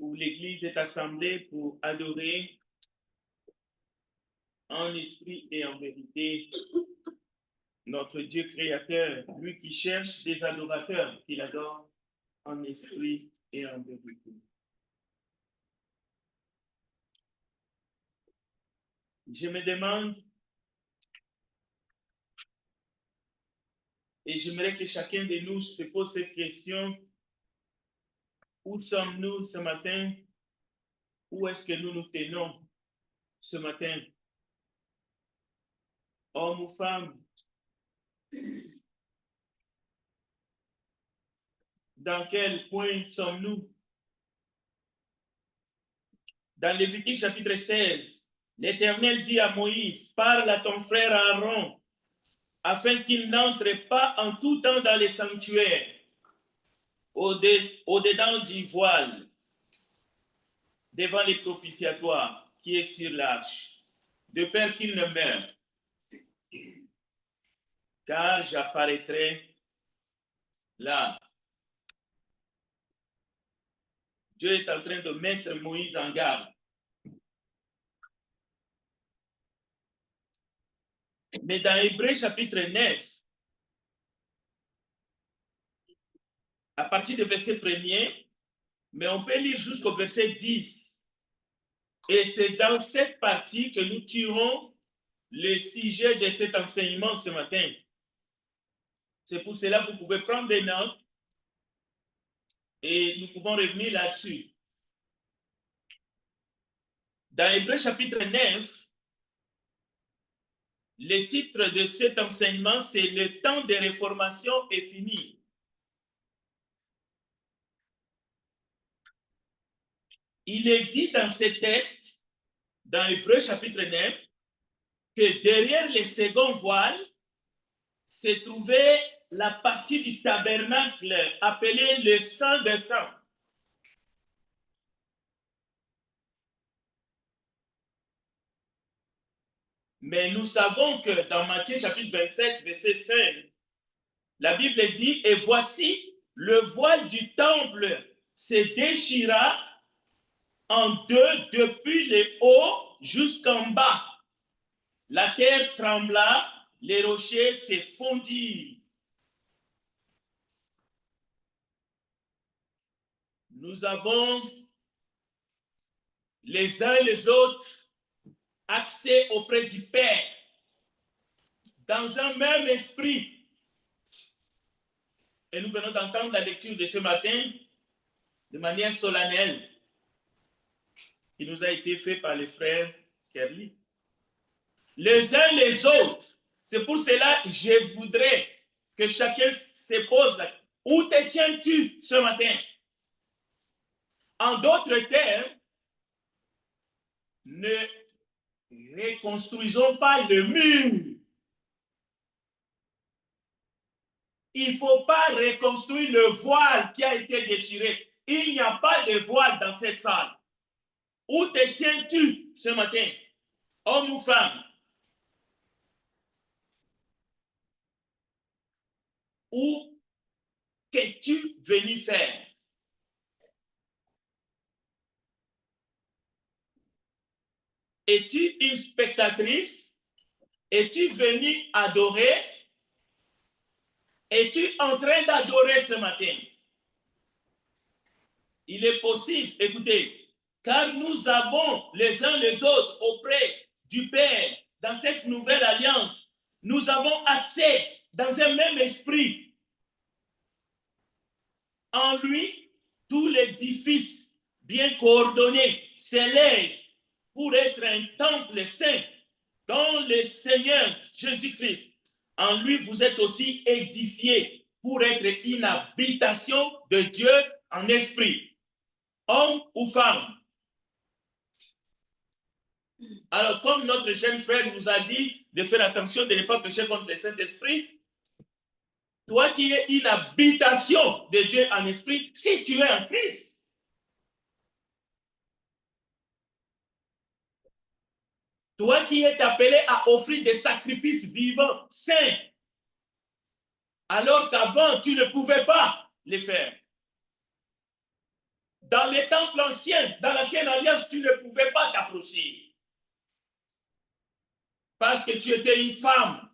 où l'Église est assemblée pour adorer en esprit et en vérité notre Dieu créateur, lui qui cherche des adorateurs qu'il adore en esprit et en vérité. Je me demande, et j'aimerais que chacun de nous se pose cette question, où sommes-nous ce matin? Où est-ce que nous nous tenons ce matin? Hommes ou femmes? Dans quel point sommes-nous? Dans Lévitique chapitre 16, l'Éternel dit à Moïse, parle à ton frère Aaron, afin qu'il n'entre pas en tout temps dans les sanctuaires, au-dedans du voile, devant les propitiatoires qui est sur l'arche, de peur qu'il ne meure. Car j'apparaîtrai là. Dieu est en train de mettre Moïse en garde. Mais dans Hébreux chapitre 9, à partir du verset 1er, mais on peut lire jusqu'au verset 10. Et c'est dans cette partie que nous tirons le sujet de cet enseignement ce matin. C'est pour cela que vous pouvez prendre des notes et nous pouvons revenir là-dessus. Dans Hébreux chapitre 9, le titre de cet enseignement, c'est « Le temps de réformation est fini ». Il est dit dans ce texte, dans Hébreux chapitre 9, que derrière les seconds voiles se trouvait la partie du tabernacle appelée le Saint des Saints. Mais nous savons que dans Matthieu chapitre 27, verset 5, la Bible dit, et voici, le voile du temple se déchira en deux depuis le haut jusqu'en bas. La terre trembla, les rochers se fondirent. Nous avons les uns et les autres accès auprès du Père dans un même esprit. Et nous venons d'entendre la lecture de ce matin de manière solennelle qui nous a été faite par les frères Kerli. Les uns les autres. C'est pour cela que je voudrais que chacun se pose la question. Où te tiens-tu ce matin? En d'autres termes, ne reconstruisons pas le mur. Il ne faut pas reconstruire le voile qui a été déchiré. Il n'y a pas de voile dans cette salle. Où te tiens-tu ce matin, homme ou femme? Où qu'es-tu venu faire? Es-tu une spectatrice? Es-tu venu adorer? Es-tu en train d'adorer ce matin? Il est possible, écoutez, car nous avons les uns les autres auprès du Père dans cette nouvelle alliance. Nous avons accès dans un même esprit. En lui, tout l'édifice bien coordonné s'élève pour être un temple saint dans le Seigneur Jésus-Christ. En lui, vous êtes aussi édifiés pour être une habitation de Dieu en esprit, homme ou femme. Alors, comme notre jeune frère nous a dit de faire attention de ne pas pécher contre le Saint-Esprit, toi qui es une habitation de Dieu en esprit, si tu es en Christ, toi qui es appelé à offrir des sacrifices vivants, saints, alors qu'avant tu ne pouvais pas les faire. Dans les temples anciens, dans l'ancienne alliance, tu ne pouvais pas t'approcher. Parce que tu étais une femme.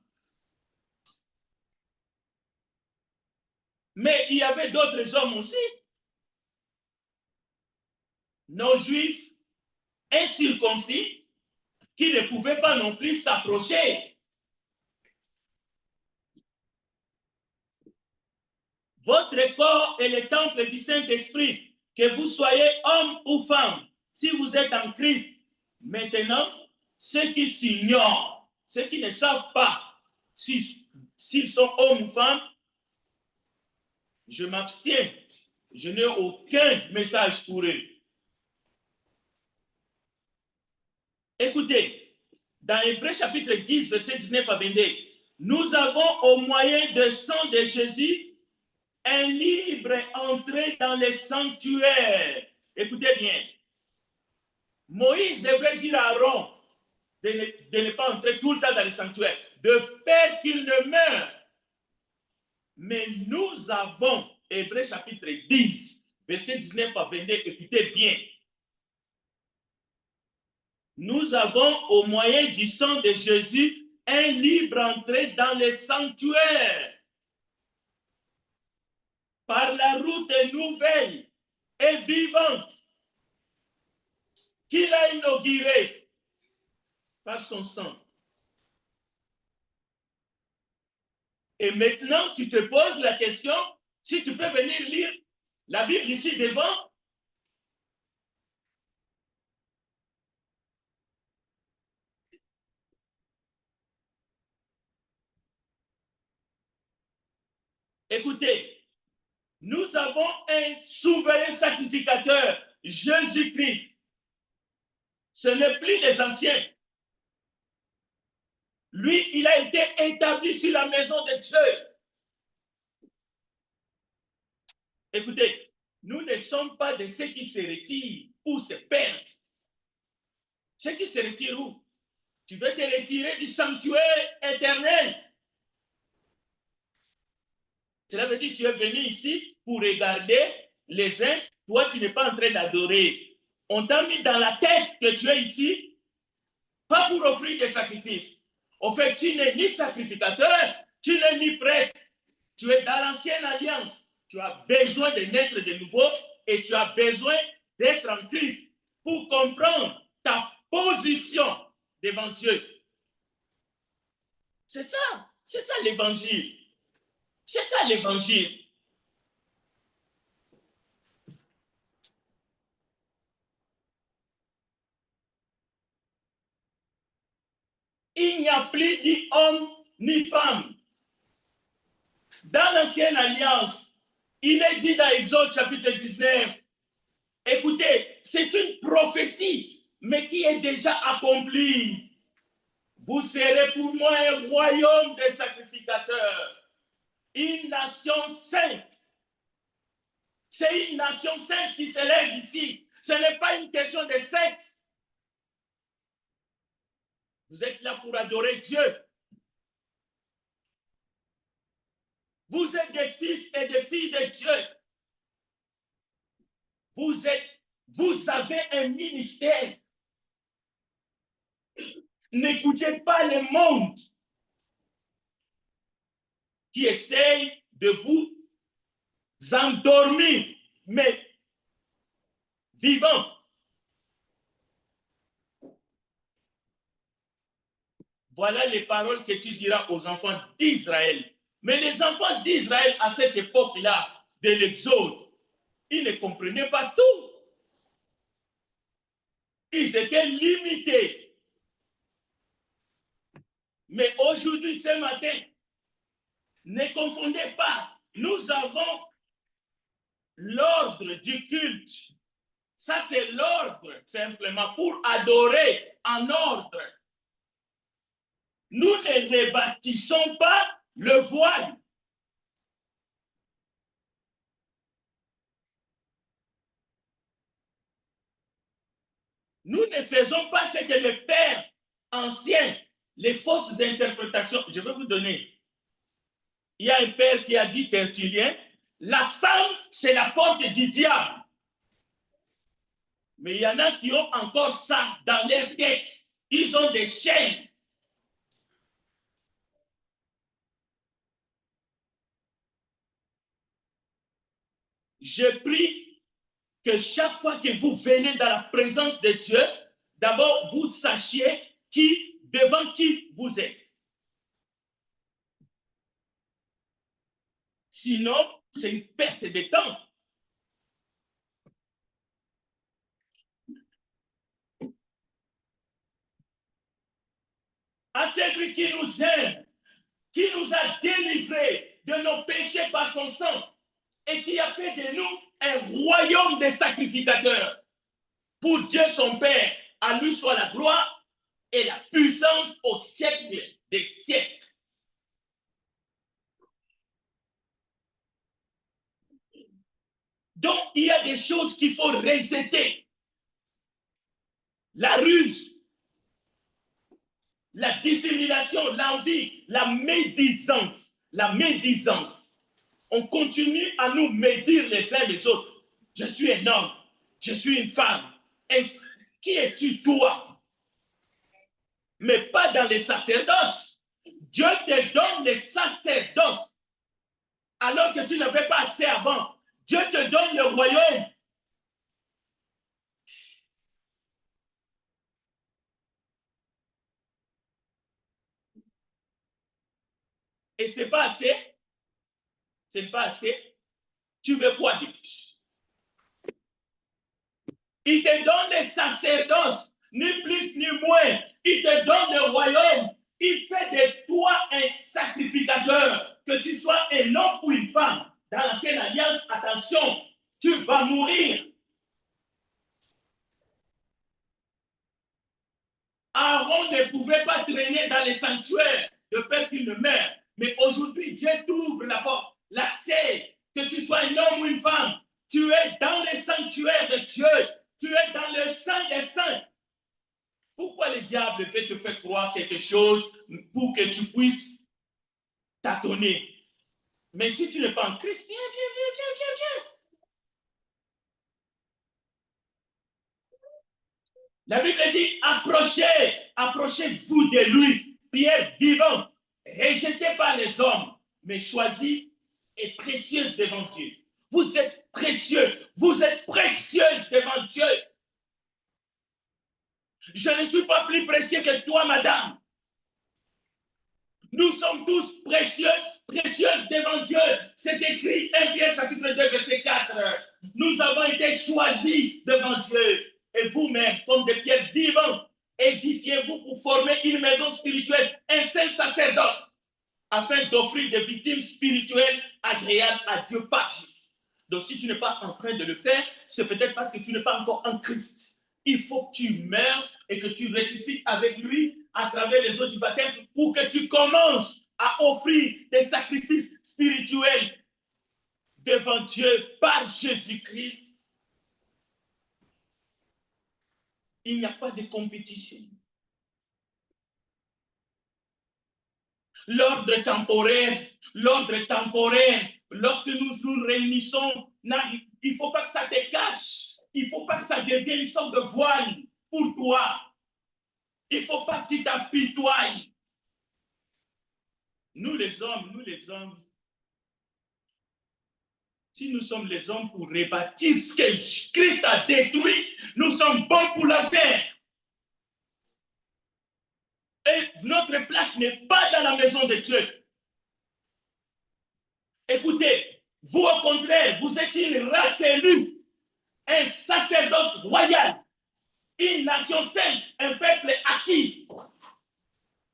Mais il y avait d'autres hommes aussi. Nos juifs incirconcis qui ne pouvaient pas non plus s'approcher. Votre corps est le temple du Saint-Esprit, que vous soyez homme ou femme, si vous êtes en Christ. Maintenant, ceux qui s'ignorent, ceux qui ne savent pas s'ils sont hommes ou femmes, je m'abstiens. Je n'ai aucun message pour eux. Écoutez, dans Hébreux chapitre 10, verset 19 à 22, nous avons au moyen du sang de Jésus un libre entrée dans le sanctuaire. Écoutez bien. Moïse devrait dire à Aaron de ne pas entrer tout le temps dans le sanctuaire, de peur qu'il ne meure. Mais nous avons, Hébreux chapitre 10, verset 19 à 22, écoutez bien. Nous avons au moyen du sang de Jésus un libre entrée dans le sanctuaire. Par la route nouvelle et vivante qu'il a inaugurée par son sang. Et maintenant, tu te poses la question, si tu peux venir lire la Bible ici devant. Écoutez, nous avons un souverain sacrificateur, Jésus-Christ. Ce n'est plus les anciens. Lui, il a été établi sur la maison de Dieu. Écoutez, nous ne sommes pas de ceux qui se retirent ou se perdent. Ceux qui se retirent où? Tu veux te retirer du sanctuaire éternel. Cela veut dire que tu es venu ici pour regarder les uns. Toi, tu n'es pas en train d'adorer. On t'a mis dans la tête que tu es ici, pas pour offrir des sacrifices. Au fait, tu n'es ni sacrificateur, tu n'es ni prêtre. Tu es dans l'ancienne alliance. Tu as besoin de naître de nouveau et tu as besoin d'être en Christ pour comprendre ta position devant Dieu. C'est ça l'évangile. C'est ça l'évangile. Il n'y a plus ni homme ni femme. Dans l'ancienne alliance, il est dit dans Exode chapitre 19, écoutez, c'est une prophétie, mais qui est déjà accomplie. Vous serez pour moi un royaume de sacrificateurs, une nation sainte. C'est une nation sainte qui se lève ici. Ce n'est pas une question de secte. Vous êtes là pour adorer Dieu. Vous êtes des fils et des filles de Dieu. Vous avez un ministère. N'écoutez pas le monde qui essaye de vous endormir, mais vivant. Voilà les paroles que tu diras aux enfants d'Israël. Mais les enfants d'Israël, à cette époque-là, de l'Exode, ils ne comprenaient pas tout. Ils étaient limités. Mais aujourd'hui, ce matin, ne confondez pas. Nous avons l'ordre du culte. Ça, c'est l'ordre, simplement, pour adorer en ordre. Nous ne rebâtissons pas le voile. Nous ne faisons pas ce que les pères anciens, les fausses interprétations. Je vais vous donner. Il y a un père qui a dit, Tertullien, la femme, c'est la porte du diable. Mais il y en a qui ont encore ça dans leur tête. Ils ont des chaînes. Je prie que chaque fois que vous venez dans la présence de Dieu, d'abord vous sachiez devant qui vous êtes. Sinon, c'est une perte de temps. À celui qui nous aime, qui nous a délivrés de nos péchés par son sang et qui a fait de nous un royaume de sacrificateurs. Pour Dieu son Père, à lui soit la gloire et la puissance au siècle des siècles. Donc, il y a des choses qu'il faut rejeter. La ruse, la dissimulation, l'envie, la médisance. La médisance. On continue à nous médire les uns les autres. Je suis un homme, je suis une femme. Qui es-tu, toi? Mais pas dans les sacerdoces. Dieu te donne les sacerdoces alors que tu n'avais pas accès avant. Dieu te donne le royaume. Et ce n'est pas assez. Ce n'est pas assez. Tu veux quoi de plus? Il te donne les sacerdoces, ni plus ni moins. Il te donne le royaume. Il fait de toi un sacrificateur, que tu sois un homme ou une femme. Dans l'ancienne alliance, attention, tu vas mourir. Aaron ne pouvait pas traîner dans les sanctuaires de peur qu'il ne meure. Mais aujourd'hui, Dieu t'ouvre la porte, l'accès, que tu sois un homme ou une femme. Tu es dans les sanctuaires de Dieu. Tu es dans le sein des saints. Pourquoi le diable veut te faire croire quelque chose pour que tu puisses tâtonner? Mais si tu n'es pas en Christ, viens. La Bible dit, approchez-vous de lui, pierre vivante, rejetée par les hommes, mais choisie et précieuse devant Dieu. Vous êtes précieux, vous êtes précieuse devant Dieu. Je ne suis pas plus précieux que toi, madame. Nous sommes tous précieux, précieuses devant Dieu. C'est écrit 1 Pierre chapitre 2, verset 4. Nous avons été choisis devant Dieu. Et vous-même, comme des pierres vivantes, édifiez-vous pour former une maison spirituelle, un saint sacerdoce, afin d'offrir des victimes spirituelles agréables à Dieu par Jésus. Donc, si tu n'es pas en train de le faire, c'est peut-être parce que tu n'es pas encore en Christ. Il faut que tu meurs et que tu ressuscites avec lui à travers les eaux du baptême pour que tu commences à offrir des sacrifices spirituels devant Dieu par Jésus-Christ. Il n'y a pas de compétition. L'ordre temporaire, lorsque nous nous réunissons, il ne faut pas que ça te cache. Il ne faut pas que ça devienne une sorte de voile pour toi. Il ne faut pas que tu t'apitoies. Nous les hommes, si nous sommes les hommes pour rebâtir ce que Christ a détruit, nous sommes bons pour la faire. Et notre place n'est pas dans la maison de Dieu. Écoutez, vous au contraire, vous êtes une race élue, un sacerdoce royal, une nation sainte, un peuple acquis,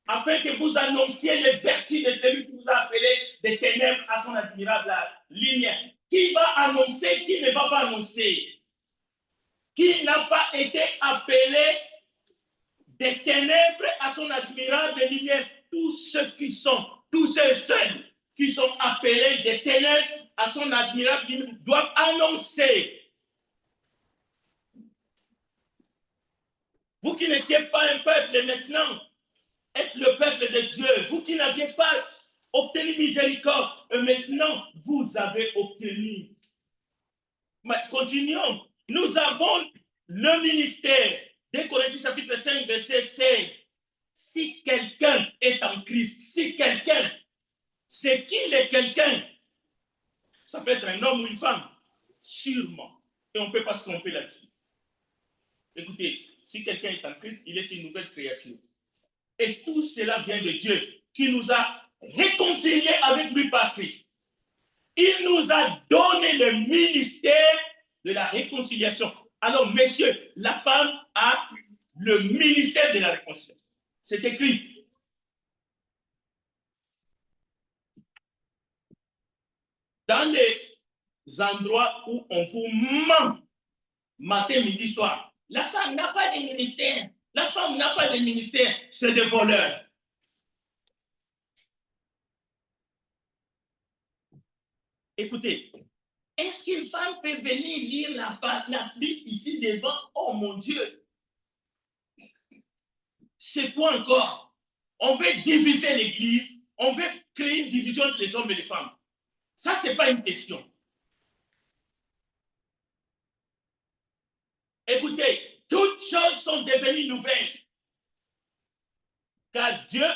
afin que vous annonciez les vertus de celui qui vous a appelé des ténèbres à son admirable lumière. Qui va annoncer, qui ne va pas annoncer? Qui n'a pas été appelé des ténèbres à son admirable lumière? Tous ceux seuls qui sont appelés des ténèbres à son admirable lumière doivent annoncer. Vous qui n'étiez pas un peuple maintenant, êtes le peuple de Dieu. Vous qui n'aviez pas obtenu miséricorde, maintenant vous avez obtenu. Mais continuons. Nous avons le ministère, 2 Corinthiens chapitre 5, verset 16, si quelqu'un est en Christ, si quelqu'un, c'est qui le quelqu'un? Ça peut être un homme ou une femme, sûrement. Et on ne peut pas se tromper là-dessus. Écoutez, si quelqu'un est en Christ, il est une nouvelle créature. Et tout cela vient de Dieu, qui nous a réconciliés avec lui par Christ. Il nous a donné le ministère de la réconciliation. Alors, messieurs, la femme a le ministère de la réconciliation. C'est écrit. Dans les endroits où on vous ment, matin, midi, soir, la femme n'a pas de ministère. La femme n'a pas de ministère. C'est des voleurs. Écoutez, est-ce qu'une femme peut venir lire la Bible ici devant? Oh mon Dieu! C'est quoi encore? On veut diviser l'Église, on veut créer une division entre les hommes et les femmes. Ça, ce n'est pas une question. Écoutez, toutes choses sont devenues nouvelles. Car Dieu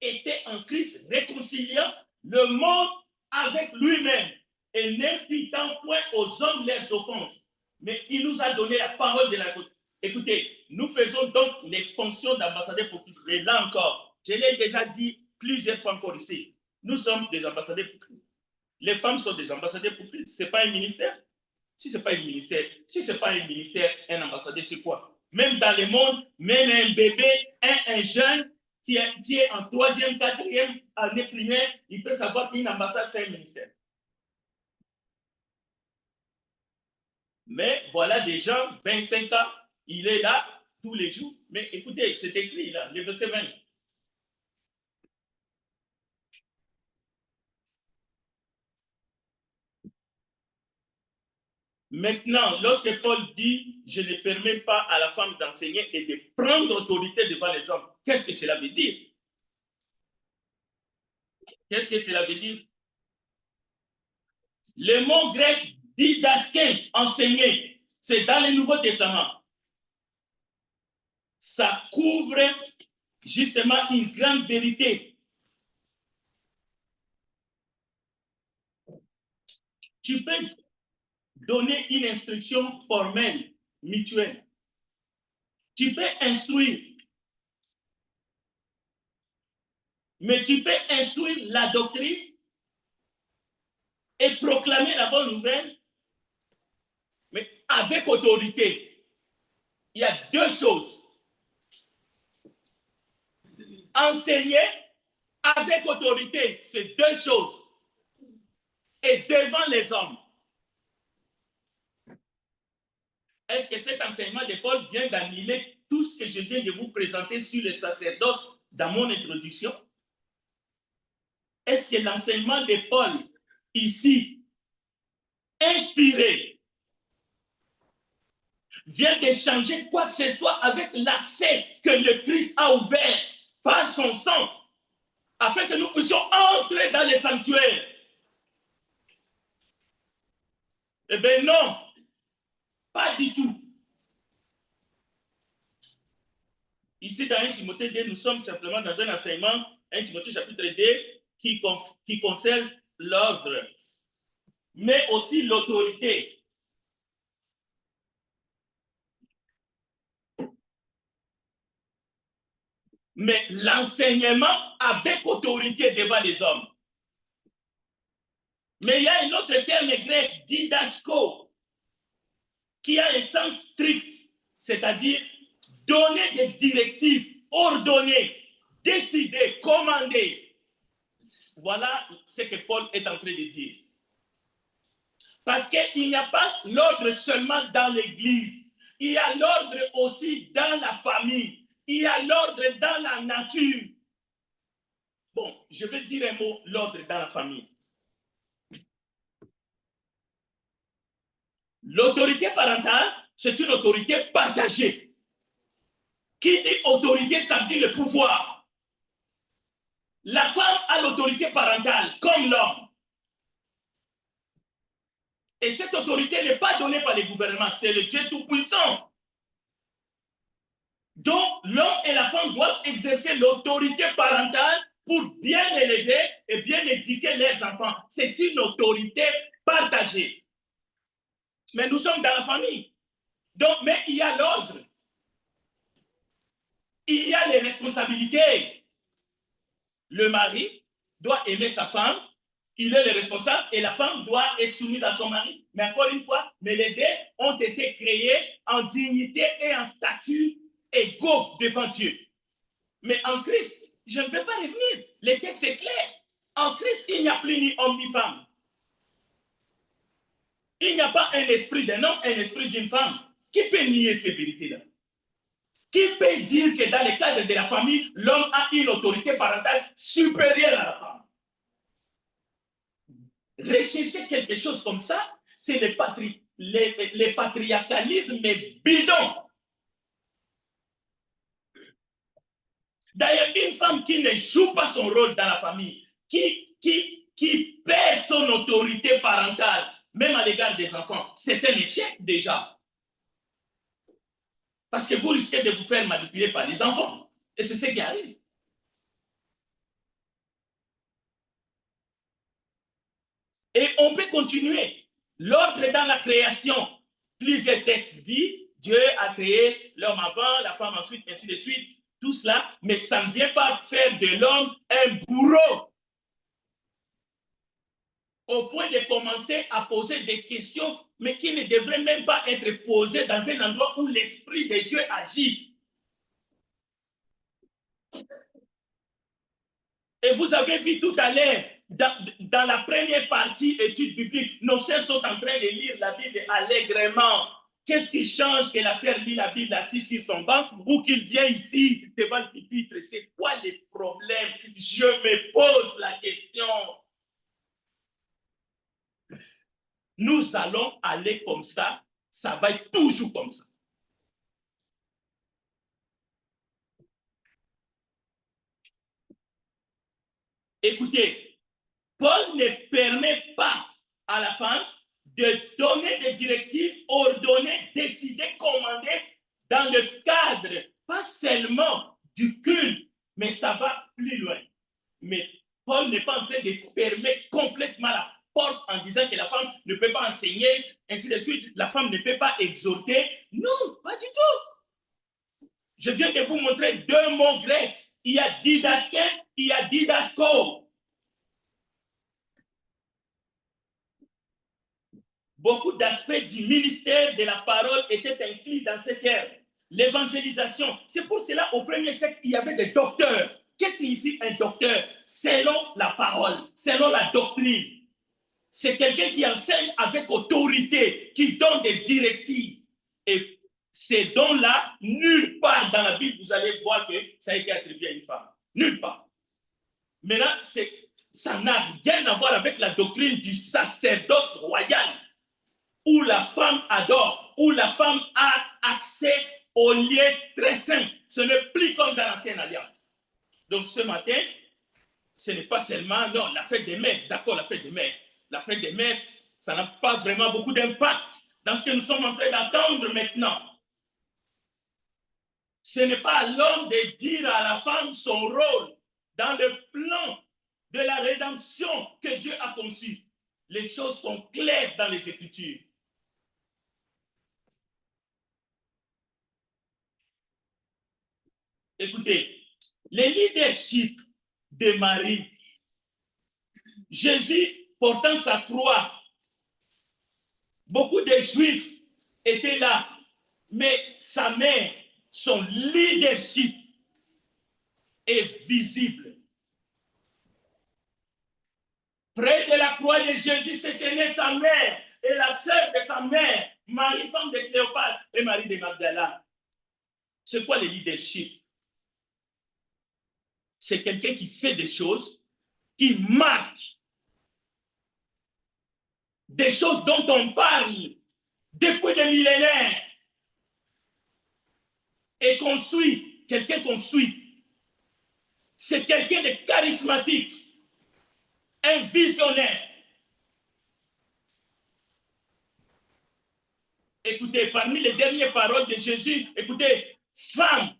était en Christ réconciliant le monde avec lui-même et n'imputant point aux hommes leurs offenses. Mais il nous a donné la parole de la côte. Écoutez, nous faisons donc les fonctions d'ambassadeurs pour Christ. Et là encore, je l'ai déjà dit plusieurs fois encore ici, nous sommes des ambassadeurs pour Christ. Les femmes sont des ambassadeurs pour Christ. Ce n'est pas un ministère. Si ce n'est pas un ministère, un ambassadeur, c'est quoi? Même dans le monde, même un bébé, un jeune qui est en 3e, 4e année primaire, il peut savoir qu'une ambassade, c'est un ministère. Mais voilà des gens, 25 ans, il est là tous les jours. Mais écoutez, c'est écrit là, le verset 20. Maintenant, lorsque Paul dit « Je ne permets pas à la femme d'enseigner et de prendre autorité devant les hommes », qu'est-ce que cela veut dire? Qu'est-ce que cela veut dire? Le mot grec didasken, enseigner, c'est dans le Nouveau Testament. Ça couvre justement une grande vérité. Tu peux donner une instruction formelle, mutuelle. Tu peux instruire. Mais tu peux instruire la doctrine et proclamer la bonne nouvelle, mais avec autorité. Il y a deux choses. Enseigner avec autorité, c'est deux choses. Et devant les hommes. Est-ce que cet enseignement de Paul vient d'annuler tout ce que je viens de vous présenter sur le sacerdoce dans mon introduction? Est-ce que l'enseignement de Paul, ici, inspiré, vient de changer quoi que ce soit avec l'accès que le Christ a ouvert par son sang, afin que nous puissions entrer dans les sanctuaires? Eh bien non, pas du tout. Ici, dans 1 Timothée 2, nous sommes simplement dans un enseignement, 1 Timothée chapitre 2, qui concerne l'ordre, mais aussi l'autorité. Mais l'enseignement avec autorité devant les hommes. Mais il y a un autre terme grec, didasko, qui a un sens strict, c'est-à-dire donner des directives, ordonner, décider, commander. Voilà ce que Paul est en train de dire. Parce qu'il n'y a pas l'ordre seulement dans l'Église, il y a l'ordre aussi dans la famille, il y a l'ordre dans la nature. Bon, je vais dire un mot, l'ordre dans la famille. L'autorité parentale, c'est une autorité partagée. Qui dit autorité, ça dit le pouvoir. La femme a l'autorité parentale, comme l'homme. Et cette autorité n'est pas donnée par les gouvernements, c'est le Dieu Tout-Puissant Donc, l'homme et la femme doivent exercer l'autorité parentale pour bien élever et bien éduquer leurs enfants. C'est une autorité partagée. Mais nous sommes dans la famille. Donc, mais il y a l'ordre. Il y a les responsabilités. Le mari doit aimer sa femme, il est le responsable et la femme doit être soumise à son mari. Mais encore une fois, mais les deux ont été créés en dignité et en statut égaux devant Dieu. Mais en Christ, je ne vais pas revenir. Le texte est clair. En Christ, il n'y a plus ni homme ni femme. Il n'y a pas un esprit d'un homme, un esprit d'une femme. Qui peut nier ces vérités-là? Qui peut dire que dans le cadre de la famille, l'homme a une autorité parentale supérieure à la femme? Rechercher quelque chose comme ça, c'est le patriarcalisme bidon. D'ailleurs, une femme qui ne joue pas son rôle dans la famille, qui perd son autorité parentale, même à l'égard des enfants, c'est un échec déjà. Parce que vous risquez de vous faire manipuler par les enfants. Et c'est ce qui arrive. Et on peut continuer. L'ordre dans la création. Plusieurs textes disent, Dieu a créé l'homme avant, la femme ensuite, ainsi de suite. Tout cela, mais ça ne vient pas faire de l'homme un bourreau. Au point de commencer à poser des questions, mais qui ne devraient même pas être posées dans un endroit où l'Esprit de Dieu agit. Et vous avez vu tout à l'heure, dans la première partie étude biblique, nos sœurs sont en train de lire la Bible allègrement. Qu'est-ce qui change que la sœur lit la Bible assise sur son banc ou qu'il vient ici devant le pupitre? C'est quoi les problèmes? Je me pose la question. Nous allons aller comme ça va être toujours comme ça. Écoutez, Paul ne permet pas à la femme de donner des directives, ordonner, décider, commander dans le cadre, pas seulement du culte, mais ça va plus loin. Mais Paul n'est pas en train de fermer complètement la porte en disant que la femme ne peut pas enseigner, ainsi de suite, la femme ne peut pas exhorter. Non, pas du tout. Je viens de vous montrer deux mots grecs. Il y a didaské, il y a didasko. Beaucoup d'aspects du ministère de la parole étaient inclus dans ces termes. L'évangélisation, c'est pour cela au premier siècle, il y avait des docteurs. Qu'est-ce que signifie un docteur? Selon la parole, selon la doctrine. C'est quelqu'un qui enseigne avec autorité, qui donne des directives. Et ces dons-là, nulle part dans la Bible, vous allez voir que ça a été attribué à une femme. Nulle part. Maintenant, ça n'a rien à voir avec la doctrine du sacerdoce royal, où la femme adore, où la femme a accès aux lieux très saints. Ce n'est plus comme dans l'ancienne alliance. Donc ce matin, ce n'est pas seulement, non, la fête des mères, d'accord, la fête des mères. La fête des mères, ça n'a pas vraiment beaucoup d'impact dans ce que nous sommes en train d'attendre maintenant. Ce n'est pas à l'homme de dire à la femme son rôle dans le plan de la rédemption que Dieu a conçu. Les choses sont claires dans les Écritures. Écoutez, le leadership de Marie, Jésus portant sa croix, beaucoup de Juifs étaient là, mais sa mère, son leadership est visible. Près de la croix de Jésus se tenait sa mère et la sœur de sa mère, Marie, femme de Cléopâtre, et Marie de Magdala. C'est quoi le leadership? C'est quelqu'un qui fait des choses, qui marque, des choses dont on parle depuis des millénaires et qu'on suit, quelqu'un qu'on suit. C'est quelqu'un de charismatique, un visionnaire. Écoutez, parmi les dernières paroles de Jésus, écoutez, femme,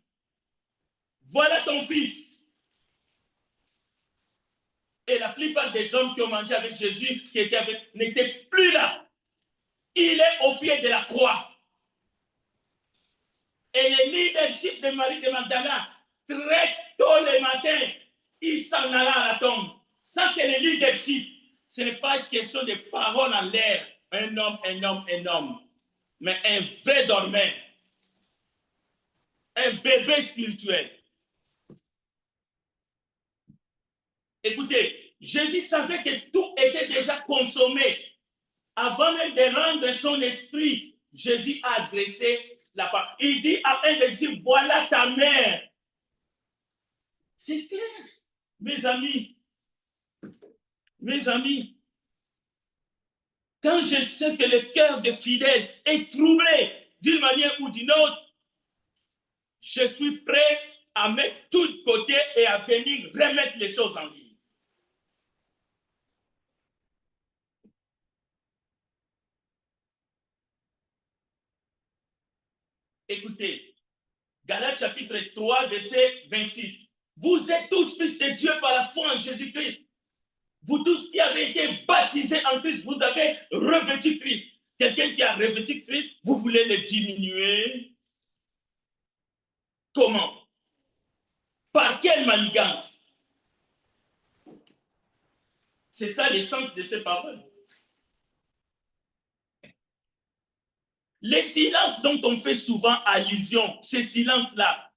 voilà ton fils. Et la plupart des hommes qui ont mangé avec Jésus, qui étaient avec, n'étaient plus là. Il est au pied de la croix. Et le leadership de Marie de Magdala, très tôt le matin, il s'en alla à la tombe. Ça, c'est le leadership. Ce n'est pas une question de paroles en l'air. Un homme. Mais un vrai dormeur. Un bébé spirituel. Écoutez, Jésus savait que tout était déjà consommé. Avant même de rendre son esprit, Jésus a adressé la parole. Il dit à un de dire, voilà ta mère. C'est clair, mes amis. Mes amis, quand je sais que le cœur des fidèles est troublé d'une manière ou d'une autre, je suis prêt à mettre tout de côté et à venir remettre les choses en ligne. Écoutez, Galates chapitre 3, verset 26. Vous êtes tous fils de Dieu par la foi en Jésus-Christ. Vous tous qui avez été baptisés en Christ, vous avez revêtu Christ. Quelqu'un qui a revêtu Christ, vous voulez le diminuer? Comment? Par quelle manigance? C'est ça l'essence de ces paroles. Les silences dont on fait souvent allusion, ces silences-là,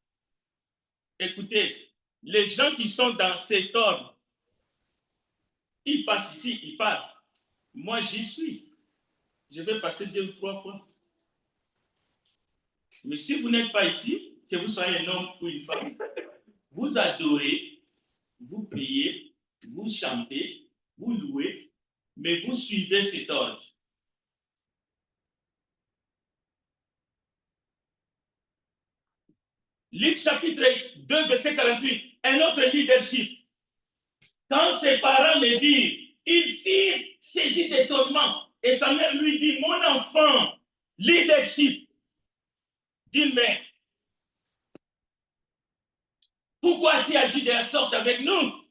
écoutez, les gens qui sont dans cet ordre, ils passent ici, ils partent. Moi, j'y suis. Je vais passer 2 ou 3 fois. Mais si vous n'êtes pas ici, que vous soyez un homme ou une femme, vous adorez, vous priez, vous chantez, vous louez, mais vous suivez cet ordre. Luc chapitre 2, verset 48, un autre leadership. Quand ses parents le virent, ils firent saisir d'étonnement. Et sa mère lui dit, mon enfant, leadership d'une mère. Pourquoi as-tu agi de la sorte avec nous?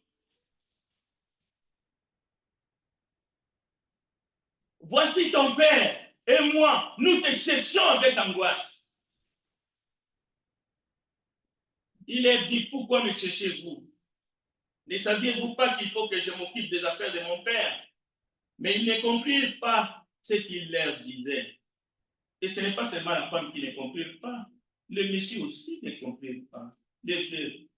Voici ton père et moi, nous te cherchons avec angoisse. Il leur dit, pourquoi me cherchez-vous? Ne saviez-vous pas qu'il faut que je m'occupe des affaires de mon père? Mais ils ne comprirent pas ce qu'il leur disait. Et ce n'est pas seulement la femme qui ne comprit pas, le monsieur aussi ne comprit pas. Les deux.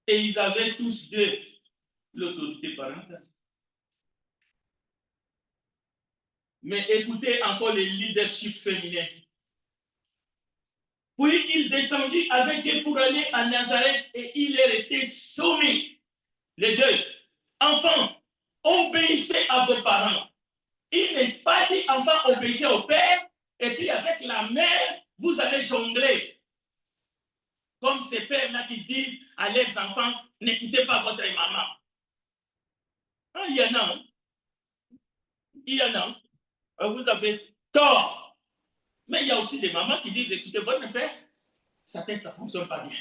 Et ils avaient tous deux l'autorité parentale. Mais écoutez encore le leadership féminin. Puis il descendit avec eux pour aller à Nazareth et il leur était soumis. Les deux. Enfants, obéissez à vos parents. Il n'est pas dit, enfants, obéissez au père, et puis avec la mère, vous allez jongler. Comme ces pères-là qui disent à leurs enfants, n'écoutez pas votre maman. Ah, il y en a. Il y en a. Vous avez tort. Mais il y a aussi des mamans qui disent, écoutez, votre père, sa tête, ça ne fonctionne pas bien.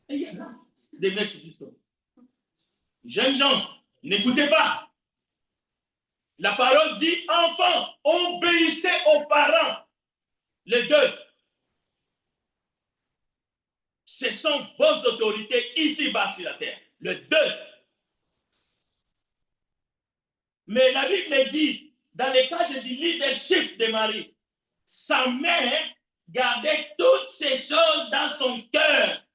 Et il y en a des mecs qui disent ça. Jeunes gens, n'écoutez pas. La parole dit, enfants, obéissez aux parents. Les deux. Ce sont vos autorités ici-bas sur la terre. Les deux. Mais la Bible dit, dans le cadre du leadership de Marie, sa mère gardait toutes ces choses dans son cœur.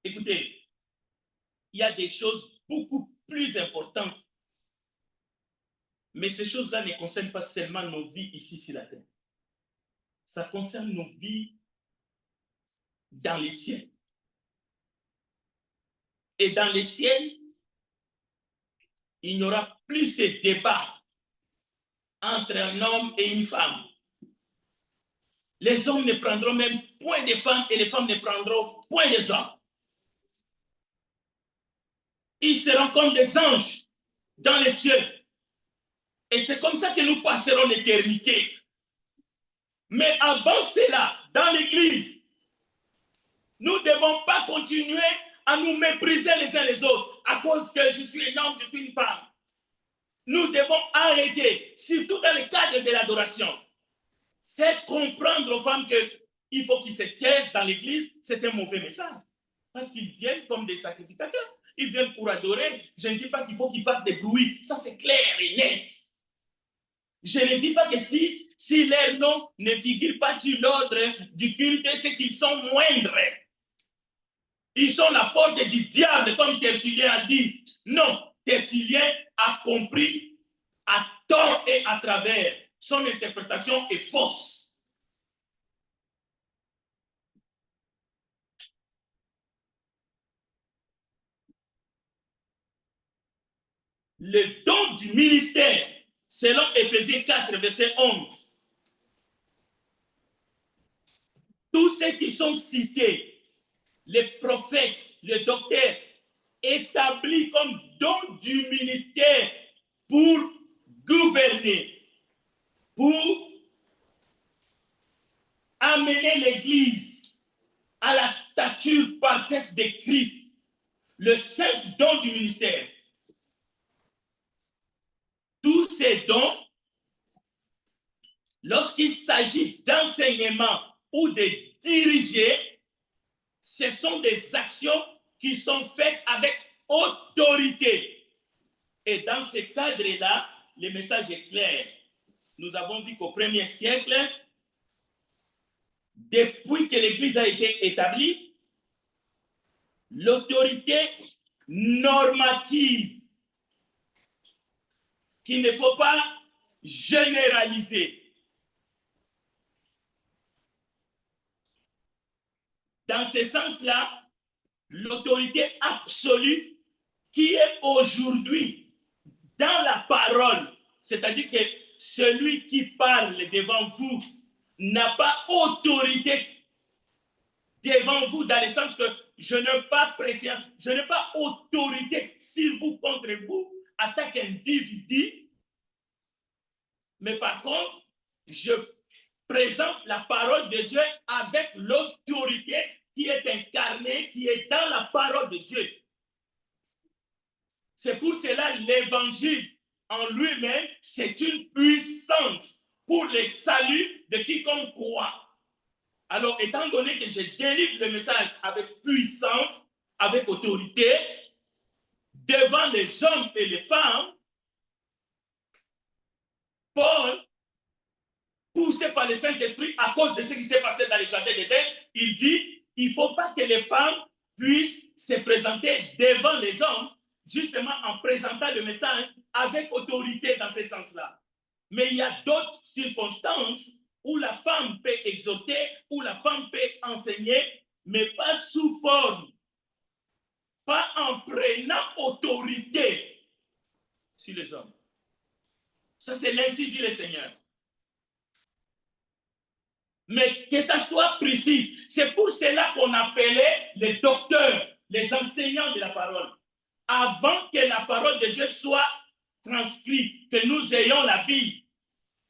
Écoutez, il y a des choses beaucoup plus importantes. Mais ces choses-là ne concernent pas seulement nos vies ici sur la terre. Ça concerne nos vies dans les ciels. Et dans les ciels, il n'y aura plus ce débat entre un homme et une femme. les hommes ne prendront même point des femmes et les femmes ne prendront point des hommes. Ils seront comme des anges dans les cieux. Et c'est comme ça que nous passerons l'éternité. Mais avant cela, dans l'Église, nous ne devons pas continuer à nous mépriser les uns les autres à cause que je suis un homme, je suis une femme. Nous devons arrêter, surtout dans le cadre de l'adoration. Faire comprendre aux femmes qu'il faut qu'ils se taisent dans l'église, c'est un mauvais message. Parce qu'ils viennent comme des sacrificateurs. Ils viennent pour adorer. Je ne dis pas qu'il faut qu'ils fassent des bruits. Ça, c'est clair et net. Je ne dis pas que si leur nom ne figure pas sur l'ordre du culte, c'est qu'ils sont moindres. Ils sont la porte du diable, comme Tertullien a dit. Non, Tertullien a compris à tort et à travers. Son interprétation est fausse. Le don du ministère, selon Éphésiens 4, verset 11, tous ceux qui sont cités, les prophètes, les docteurs, établis comme don du ministère pour gouverner, pour amener l'Église à la stature parfaite de Christ, le seul don du ministère. Tous ces dons, lorsqu'il s'agit d'enseignement ou de diriger, ce sont des actions qui sont faites avec autorité. Et dans ce cadre-là, le message est clair. Nous avons vu qu'au 1er siècle, depuis que l'Église a été établie, l'autorité normative qu'il ne faut pas généraliser. Dans ce sens-là, l'autorité absolue qui est aujourd'hui dans la parole, c'est-à-dire que celui qui parle devant vous n'a pas autorité devant vous, dans le sens que je n'ai pas pression, je n'ai pas autorité sur vous, contre vous, en tant qu'individu, mais par contre, je présente la parole de Dieu avec l'autorité qui est incarnée, qui est dans la parole de Dieu. C'est pour cela l'évangile en lui-même, c'est une puissance pour le salut de quiconque croit. Alors, étant donné que je délivre le message avec puissance, avec autorité, devant les hommes et les femmes, Paul, poussé par le Saint-Esprit à cause de ce qui s'est passé dans le jardin d'Éden, il dit, il ne faut pas que les femmes puissent se présenter devant les hommes, justement en présentant le message avec autorité dans ce sens-là. Mais il y a d'autres circonstances où la femme peut exhorter, où la femme peut enseigner, mais pas sous forme, pas en prenant autorité sur les hommes. Ça, c'est l'ainsi dit le Seigneur. Mais que ça soit précis. C'est pour cela qu'on appelait les docteurs, les enseignants de la parole. Avant que la parole de Dieu soit transcrite, que nous ayons la Bible,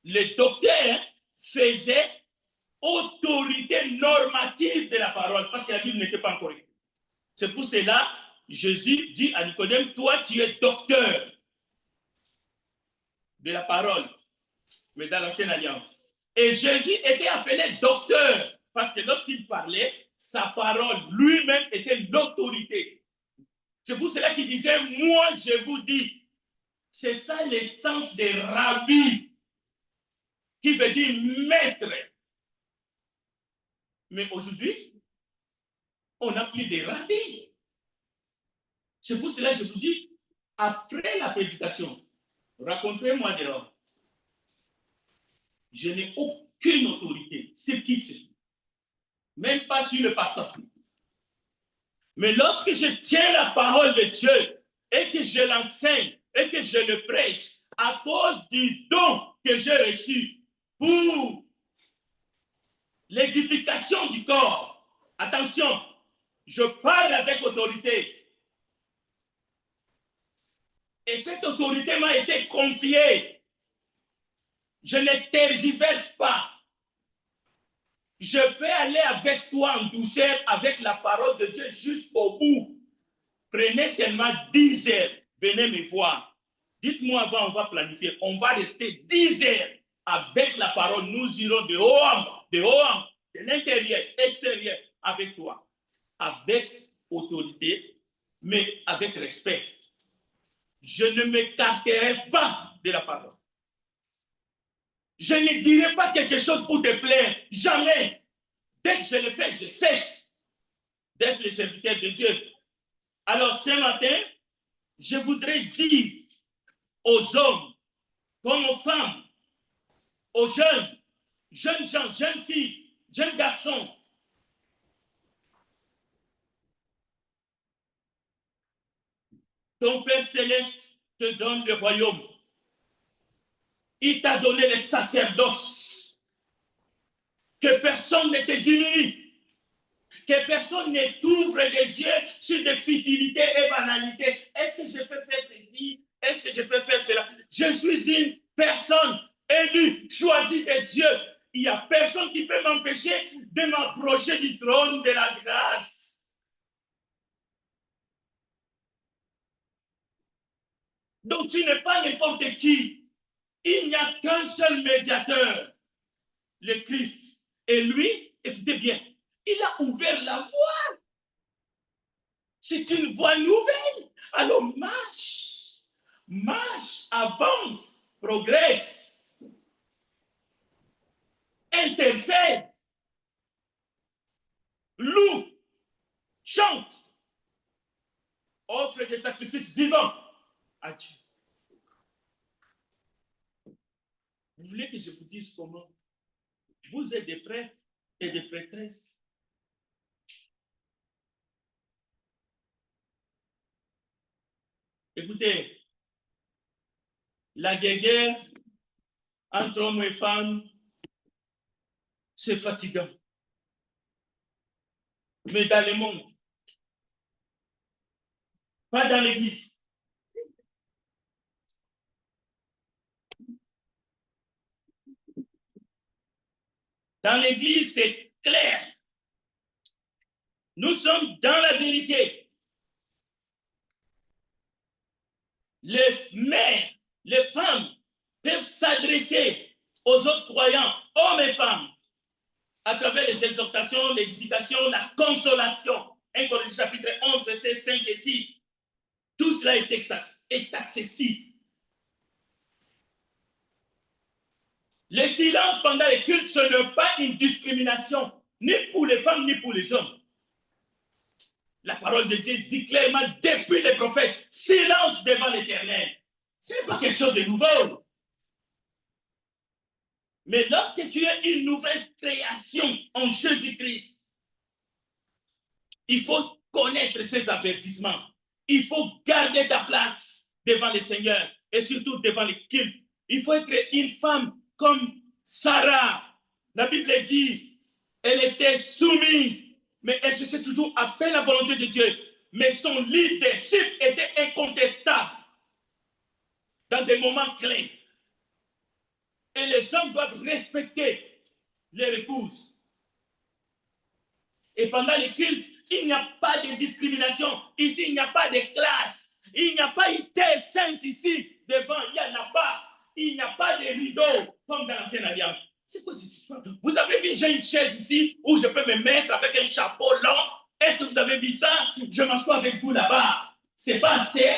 les docteurs faisaient autorité normative de la parole, parce que la Bible n'était pas encore écrite. C'est pour cela, Jésus dit à Nicodème, toi tu es docteur de la parole, mais dans l'ancienne alliance. Et Jésus était appelé docteur, parce que lorsqu'il parlait, sa parole lui-même était l'autorité. C'est pour cela qu'il disait, moi je vous dis, c'est ça l'essence des rabbis, qui veut dire maître. Mais aujourd'hui, on n'a plus de rabbis. C'est pour cela que je vous dis, après la prédication, racontez-moi dehors. Je n'ai aucune autorité sur qui que ce soit, même pas sur le passant. Mais lorsque je tiens la parole de Dieu et que je l'enseigne et que je le prêche à cause du don que j'ai reçu pour l'édification du corps. Attention, je parle avec autorité. Et cette autorité m'a été confiée. Je ne tergiverse pas. Je peux aller avec toi en douceur, avec la parole de Dieu jusqu'au bout. Prenez seulement 10 heures. Venez me voir. Dites-moi avant, on va planifier. On va rester 10 heures avec la parole. Nous irons de haut en bas, de l'intérieur, extérieur, avec toi. Avec autorité, mais avec respect. Je ne m'écarterai pas de la parole. Je ne dirai pas quelque chose pour te plaire. Jamais. Dès que je le fais, je cesse d'être le serviteur de Dieu. Alors ce matin, je voudrais dire aux hommes, comme aux femmes, aux jeunes, jeunes gens, jeunes filles, jeunes garçons, ton Père Céleste te donne le royaume. Il t'a donné le sacerdoce. Que personne ne te diminue. Que personne ne t'ouvre les yeux sur des futilités et banalités. Est-ce que je peux faire ceci? Est-ce que je peux faire cela? Je suis une personne élue, choisie de Dieu. Il n'y a personne qui peut m'empêcher de m'approcher du trône de la grâce. Donc tu n'es pas n'importe qui. Il n'y a qu'un seul médiateur, le Christ. Et lui, écoutez bien, il a ouvert la voie. C'est une voie nouvelle. Alors marche, marche, avance, progresse, intercède, loue, chante, offre des sacrifices vivants à Dieu. Vous voulez que je vous dise comment? Vous êtes des prêtres et des prêtresses. Écoutez, la guerre entre hommes et femmes, c'est fatigant. Mais dans le monde, pas dans l'église. Dans l'église, c'est clair. Nous sommes dans la vérité. Les mères, les femmes peuvent s'adresser aux autres croyants, hommes et femmes, à travers les exhortations, l'édification, la consolation. 1 Corinthiens chapitre 11, versets 5 et 6. Tout cela est accessible. Le silence pendant les cultes, ce n'est pas une discrimination, ni pour les femmes, ni pour les hommes. La parole de Dieu dit clairement depuis les prophètes, silence devant l'Éternel. Ce n'est pas quelque chose de nouveau. Mais lorsque tu es une nouvelle création en Jésus-Christ, il faut connaître ces avertissements. Il faut garder ta place devant le Seigneur et surtout devant les cultes. Il faut être une femme comme Sarah. La Bible dit, elle était soumise, mais elle cherchait toujours à faire la volonté de Dieu. Mais son leadership était incontestable dans des moments clés. Et les hommes doivent respecter leur épouse. Et pendant les cultes, il n'y a pas de discrimination. Ici, il n'y a pas de classe. Il n'y a pas une terre sainte ici. Devant, il n'y en a pas. Il n'y a pas de rideau comme dans l'Ancienne Alliance. C'est quoi cette histoire? Vous avez vu, j'ai une chaise ici où je peux me mettre avec un chapeau long. Est-ce que vous avez vu ça? Je m'assois avec vous là-bas. C'est pas assez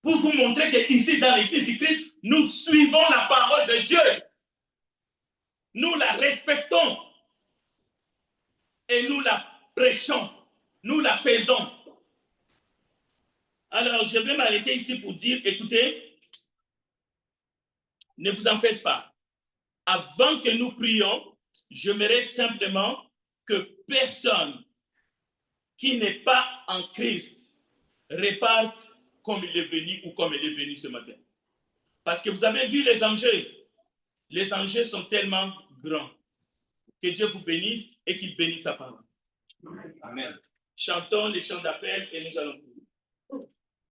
pour vous montrer qu'ici, dans l'Église du Christ, nous suivons la parole de Dieu. Nous la respectons. Et nous la prêchons. Nous la faisons. Alors, je vais m'arrêter ici pour dire, écoutez, ne vous en faites pas. Avant que nous prions, j'aimerais simplement que personne qui n'est pas en Christ reparte comme il est venu ou comme il est venu ce matin. Parce que vous avez vu les enjeux. Les enjeux sont tellement grands. Que Dieu vous bénisse et qu'il bénisse sa parole. Amen. Chantons les chants d'appel et nous allons prier.